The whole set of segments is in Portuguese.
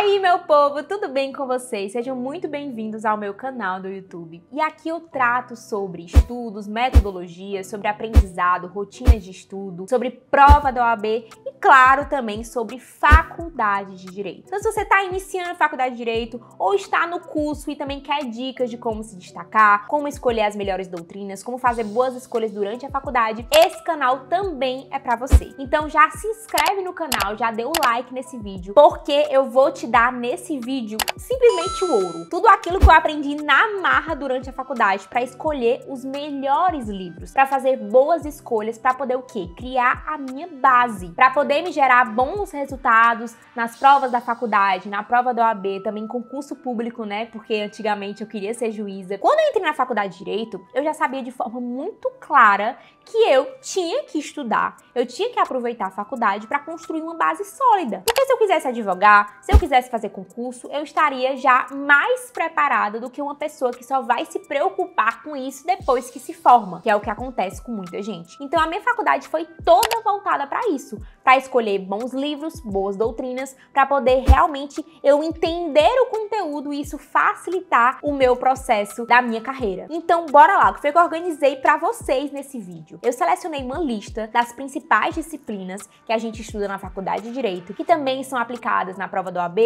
aí, meu povo, tudo bem com vocês? Sejam muito bem-vindos ao meu canal do YouTube. E aqui eu trato sobre estudos, metodologias, sobre aprendizado, rotinas de estudo, sobre prova da OAB e, claro, também sobre faculdade de Direito. Então, se você está iniciando a faculdade de Direito ou está no curso e também quer dicas de como se destacar, como escolher as melhores doutrinas, como fazer boas escolhas durante a faculdade, esse canal também é para você. Então, já se inscreve no canal, já dê o like nesse vídeo, porque eu vou te dar nesse vídeo simplesmente o ouro. Tudo aquilo que eu aprendi na marra durante a faculdade para escolher os melhores livros, para fazer boas escolhas, para poder o quê? Criar a minha base, para poder me gerar bons resultados nas provas da faculdade, na prova da OAB, também concurso público, né? Porque antigamente eu queria ser juíza. Quando eu entrei na faculdade de Direito, eu já sabia de forma muito clara que eu tinha que estudar, eu tinha que aproveitar a faculdade para construir uma base sólida. Porque se eu quisesse advogar, se eu quisesse fazer concurso, eu estaria já mais preparada do que uma pessoa que só vai se preocupar com isso depois que se forma, que é o que acontece com muita gente. Então a minha faculdade foi toda voltada para isso, para escolher bons livros, boas doutrinas, para poder realmente eu entender o conteúdo e isso facilitar o meu processo da minha carreira. Então bora lá, o que foi que eu organizei para vocês nesse vídeo? Eu selecionei uma lista das principais disciplinas que a gente estuda na faculdade de Direito, que também são aplicadas na prova da OAB,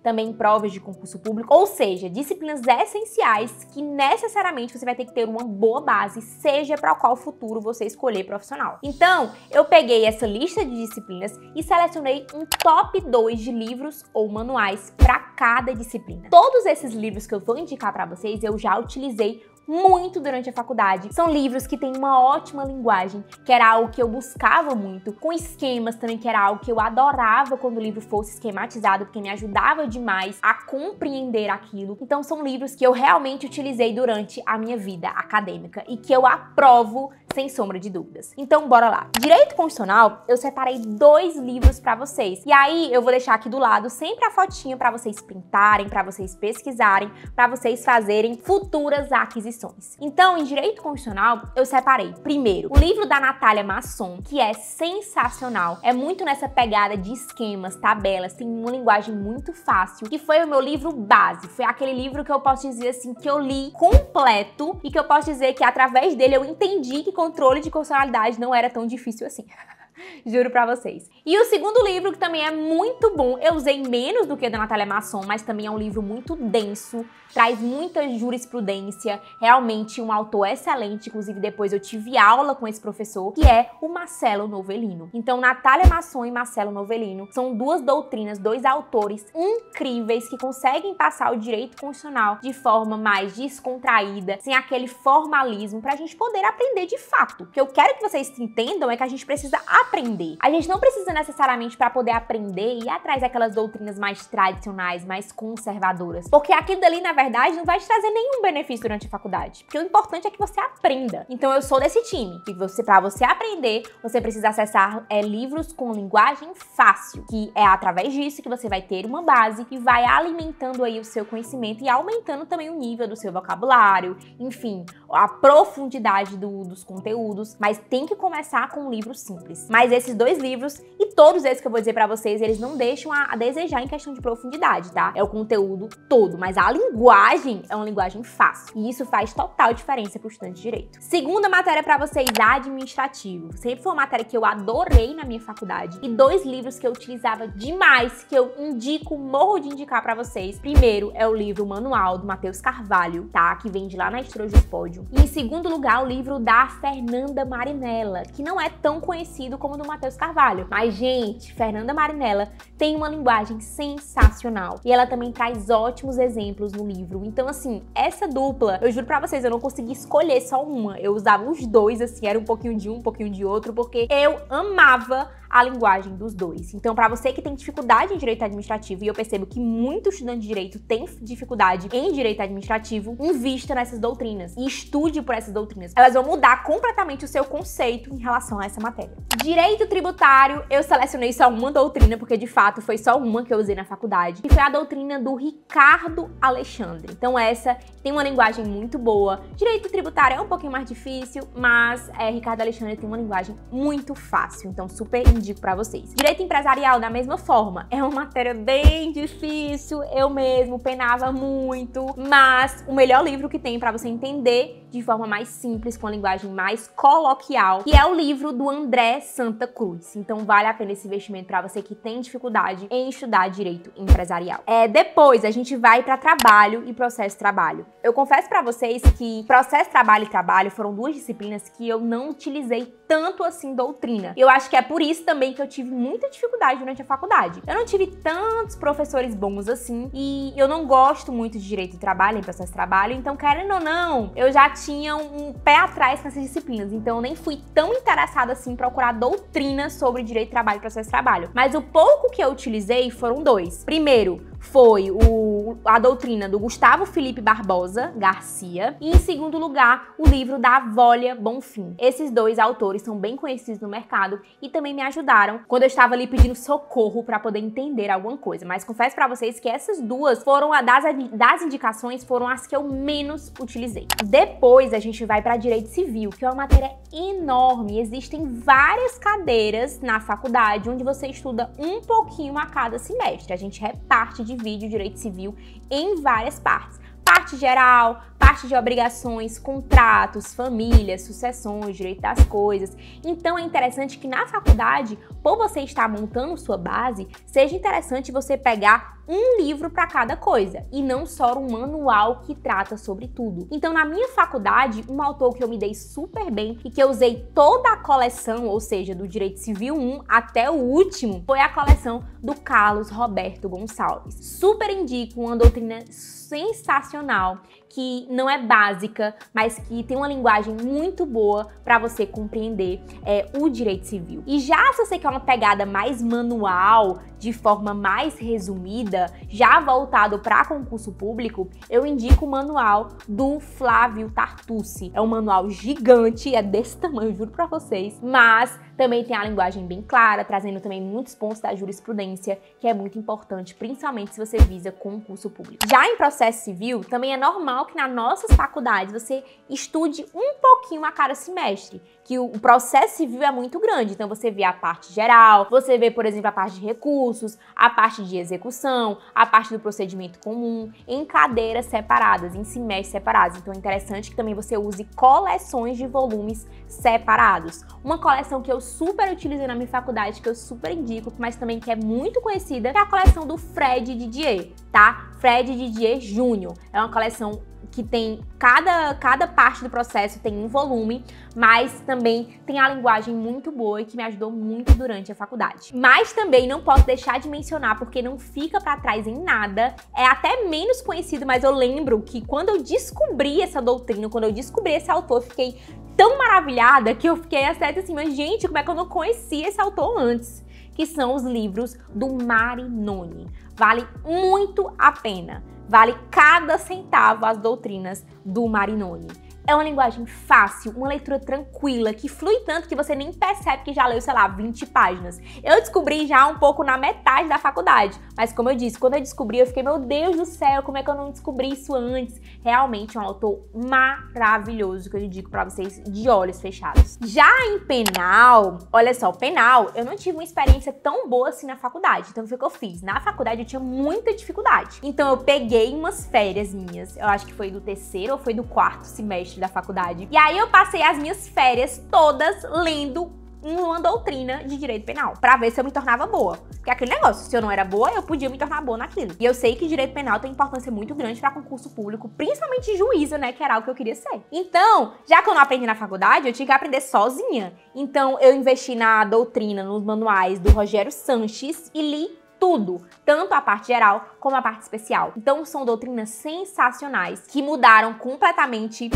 também em provas de concurso público, ou seja, disciplinas essenciais que necessariamente você vai ter que ter uma boa base, seja para qual futuro você escolher profissional. Então, eu peguei essa lista de disciplinas e selecionei um top 2 de livros ou manuais para cada disciplina. Todos esses livros que eu vou indicar para vocês, eu já utilizei muito durante a faculdade. São livros que têm uma ótima linguagem, que era algo que eu buscava muito, com esquemas também, que era algo que eu adorava quando o livro fosse esquematizado, porque me ajudava demais a compreender aquilo. Então são livros que eu realmente utilizei durante a minha vida acadêmica e que eu aprovo sem sombra de dúvidas. Então bora lá. Direito Constitucional, eu separei 2 livros para vocês. E aí eu vou deixar aqui do lado sempre a fotinha para vocês printarem, para vocês pesquisarem, para vocês fazerem futuras aquisições. Então, em Direito Constitucional, eu separei, primeiro, o livro da Natália Masson, que é sensacional. É muito nessa pegada de esquemas, tabelas, tem uma linguagem muito fácil, que foi o meu livro base. Foi aquele livro que eu posso dizer assim, que eu li completo e que eu posso dizer que através dele eu entendi que controle de constitucionalidade não era tão difícil assim. Juro pra vocês. E o segundo livro, que também é muito bom, eu usei menos do que o da Natália Masson, mas também é um livro muito denso, traz muita jurisprudência, realmente um autor excelente, inclusive depois eu tive aula com esse professor, que é o Marcelo Novellino. Então, Natália Masson e Marcelo Novellino são 2 doutrinas, 2 autores incríveis que conseguem passar o direito constitucional de forma mais descontraída, sem aquele formalismo, pra gente poder aprender de fato. O que eu quero que vocês entendam é que a gente precisa aprender. A gente não precisa necessariamente, para poder aprender, ir atrás daquelas doutrinas mais tradicionais, mais conservadoras, porque aquilo dali, na verdade, não vai te trazer nenhum benefício durante a faculdade, porque o importante é que você aprenda. Então eu sou desse time, que para você aprender, você precisa acessar livros com linguagem fácil, que é através disso que você vai ter uma base e vai alimentando aí o seu conhecimento e aumentando também o nível do seu vocabulário, enfim, a profundidade dos conteúdos, mas tem que começar com um livro simples. Mas esses 2 livros e todos esses que eu vou dizer pra vocês, eles não deixam a desejar em questão de profundidade, tá? É o conteúdo todo, mas a linguagem é uma linguagem fácil. E isso faz total diferença pro estudante de Direito. Segunda matéria pra vocês, administrativo. Sempre foi uma matéria que eu adorei na minha faculdade. E 2 livros que eu utilizava demais, que eu indico, morro de indicar pra vocês. Primeiro é o livro Manual, do Matheus Carvalho, tá? Que vende lá na Estrojos Pódio. E em segundo lugar, o livro da Fernanda Marinella, que não é tão conhecido como o do Matheus Carvalho. Mas, gente, Fernanda Marinella tem uma linguagem sensacional. E ela também traz ótimos exemplos no livro. Então, assim, essa dupla, eu juro pra vocês, eu não consegui escolher só uma. Eu usava os 2, assim, era um pouquinho de um pouquinho de outro, porque eu amava a linguagem dos 2. Então, para você que tem dificuldade em direito administrativo, e eu percebo que muito estudante de direito tem dificuldade em direito administrativo, invista nessas doutrinas e estude por essas doutrinas. Elas vão mudar completamente o seu conceito em relação a essa matéria. Direito tributário, eu selecionei só uma doutrina, porque de fato foi só uma que eu usei na faculdade, que foi a doutrina do Ricardo Alexandre. Então essa tem uma linguagem muito boa. Direito tributário é um pouquinho mais difícil, mas Ricardo Alexandre tem uma linguagem muito fácil, então super indico pra vocês. Direito empresarial, da mesma forma, é uma matéria bem difícil, eu mesmo penava muito, mas o melhor livro que tem pra você entender de forma mais simples, com a linguagem mais coloquial, que é o livro do André Santa Cruz. Então vale a pena esse investimento pra você que tem dificuldade em estudar direito empresarial. Depois a gente vai pra trabalho e processo de trabalho. Eu confesso pra vocês que processo, trabalho e trabalho foram duas disciplinas que eu não utilizei tanto assim doutrina. Eu acho que é por isso também que eu tive muita dificuldade durante a faculdade. Eu não tive tantos professores bons assim e eu não gosto muito de direito do trabalho, em processo de trabalho, então querendo ou não, eu já tinha um pé atrás com essas disciplinas, então eu nem fui tão interessada assim em procurar doutrina sobre direito do trabalho e processo de trabalho. Mas o pouco que eu utilizei foram dois. Primeiro, foi a doutrina do Gustavo Felipe Barbosa Garcia e, em segundo lugar, o livro da Vólia Bonfim. Esses dois autores são bem conhecidos no mercado e também me ajudaram quando eu estava ali pedindo socorro para poder entender alguma coisa. Mas confesso para vocês que essas duas foram das indicações, foram as que eu menos utilizei. Depois a gente vai para Direito Civil, que é uma matéria enorme. Existem várias cadeiras na faculdade onde você estuda um pouquinho a cada semestre. A gente reparte, divide o direito civil em várias partes. Parte geral, parte de obrigações, contratos, famílias, sucessões, direito das coisas. Então é interessante que na faculdade, por você estar montando sua base, seja interessante você pegar um livro para cada coisa e não só um manual que trata sobre tudo. Então na minha faculdade, um autor que eu me dei super bem e que eu usei toda a coleção, ou seja, do Direito Civil 1 até o último, foi a coleção do Carlos Roberto Gonçalves. Super indico, uma doutrina sensacional, que não é básica, mas que tem uma linguagem muito boa para você compreender o direito civil. E já se você quer uma pegada mais manual, de forma mais resumida, já voltado para concurso público, eu indico o manual do Flávio Tartucci. É um manual gigante, é desse tamanho, juro para vocês, mas também tem a linguagem bem clara, trazendo também muitos pontos da jurisprudência, que é muito importante, principalmente se você visa concurso público. Já em processo civil, também é normal que nas nossas faculdades você estude um pouquinho a cada semestre, que o processo civil é muito grande, então você vê a parte geral, você vê, por exemplo, a parte de recursos, a parte de execução, a parte do procedimento comum, em cadeiras separadas, em semestres separados. Então é interessante que também você use coleções de volumes separados. Uma coleção que eu super utilizei na minha faculdade, que eu super indico, mas também que é muito conhecida, é a coleção do Fred Didier, tá? Fred Didier Júnior. É uma coleção que tem cada parte do processo tem um volume, mas também tem a linguagem muito boa e que me ajudou muito durante a faculdade. Mas também não posso deixar de mencionar, porque não fica pra trás em nada, é até menos conhecido, mas eu lembro que quando eu descobri essa doutrina, quando eu descobri esse autor, eu fiquei tão maravilhada que eu fiquei assim, mas gente, como é que eu não conhecia esse autor antes? Que são os livros do Marinoni. Vale muito a pena. Vale cada centavo as doutrinas do Marinoni. É uma linguagem fácil, uma leitura tranquila, que flui tanto que você nem percebe que já leu, sei lá, 20 páginas. Eu descobri já um pouco na metade da faculdade, mas como eu disse, quando eu descobri, eu fiquei, meu Deus do céu, como é que eu não descobri isso antes? Realmente é um autor maravilhoso, que eu indico pra vocês de olhos fechados. Já em penal, olha só, penal, eu não tive uma experiência tão boa assim na faculdade. Então o que eu fiz? Na faculdade eu tinha muita dificuldade. Então eu peguei umas férias minhas, eu acho que foi do terceiro ou foi do quarto semestre da faculdade. E aí eu passei as minhas férias todas lendo uma doutrina de direito penal, pra ver se eu me tornava boa. Porque aquele negócio, se eu não era boa, eu podia me tornar boa naquilo. E eu sei que direito penal tem importância muito grande pra concurso público, principalmente juíza, né, que era algo que eu queria ser. Então, já que eu não aprendi na faculdade, eu tinha que aprender sozinha. Então, eu investi na doutrina, nos manuais do Rogério Sanches e li tudo, tanto a parte geral como a parte especial. Então são doutrinas sensacionais que mudaram completamente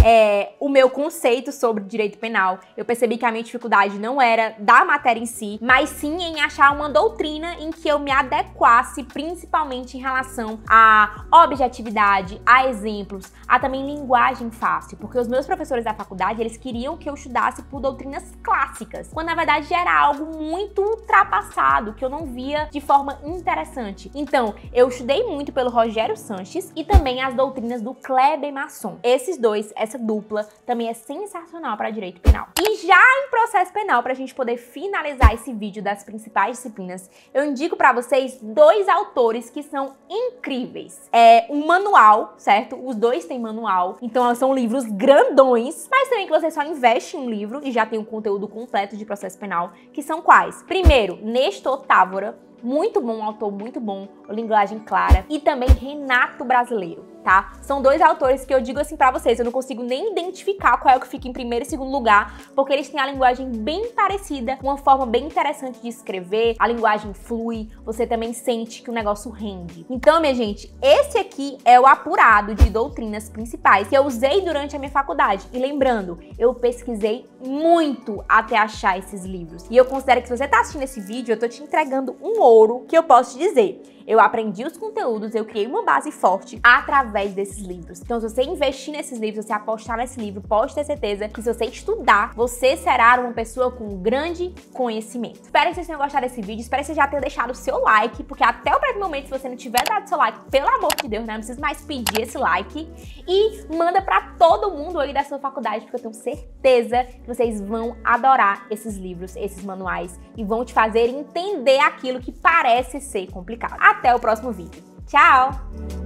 o meu conceito sobre direito penal. Eu percebi que a minha dificuldade não era da matéria em si, mas sim em achar uma doutrina em que eu me adequasse, principalmente em relação à objetividade, a exemplos, a também linguagem fácil, porque os meus professores da faculdade, eles queriam que eu estudasse por doutrinas clássicas, quando na verdade era algo muito ultrapassado, que eu não via de forma interessante. Então, eu estudei muito pelo Rogério Sanches e também as doutrinas do Kleber Masson. Esses dois, essa dupla, também é sensacional para direito penal. E já em processo penal, para a gente poder finalizar esse vídeo das principais disciplinas, eu indico para vocês dois autores que são incríveis. É um manual, certo? Os dois têm manual, então são livros grandões, mas também que você só investe em um livro e já tem o conteúdo completo de processo penal, que são quais? Primeiro, Nestor Távora, muito bom, um autor muito bom, linguagem clara, e também Renato Brasileiro, tá? São dois autores que eu digo assim pra vocês, eu não consigo nem identificar qual é o que fica em primeiro e segundo lugar, porque eles têm a linguagem bem parecida, uma forma bem interessante de escrever, a linguagem flui, você também sente que o negócio rende. Então, minha gente, esse aqui é o apurado de doutrinas principais que eu usei durante a minha faculdade. E lembrando, eu pesquisei muito até achar esses livros. E eu considero que se você tá assistindo esse vídeo, eu tô te entregando um ouro que eu posso te dizer. Eu aprendi os conteúdos, eu criei uma base forte através desses livros. Então, se você investir nesses livros, se você apostar nesse livro, pode ter certeza que se você estudar, você será uma pessoa com grande conhecimento. Espero que vocês tenham gostado desse vídeo, espero que você já tenha deixado o seu like, porque até o presente momento, se você não tiver dado seu like, pelo amor de Deus, não precisa mais pedir esse like. E manda pra todo mundo aí da sua faculdade, porque eu tenho certeza que vocês vão adorar esses livros, esses manuais, e vão te fazer entender aquilo que parece ser complicado. Até o próximo vídeo. Tchau!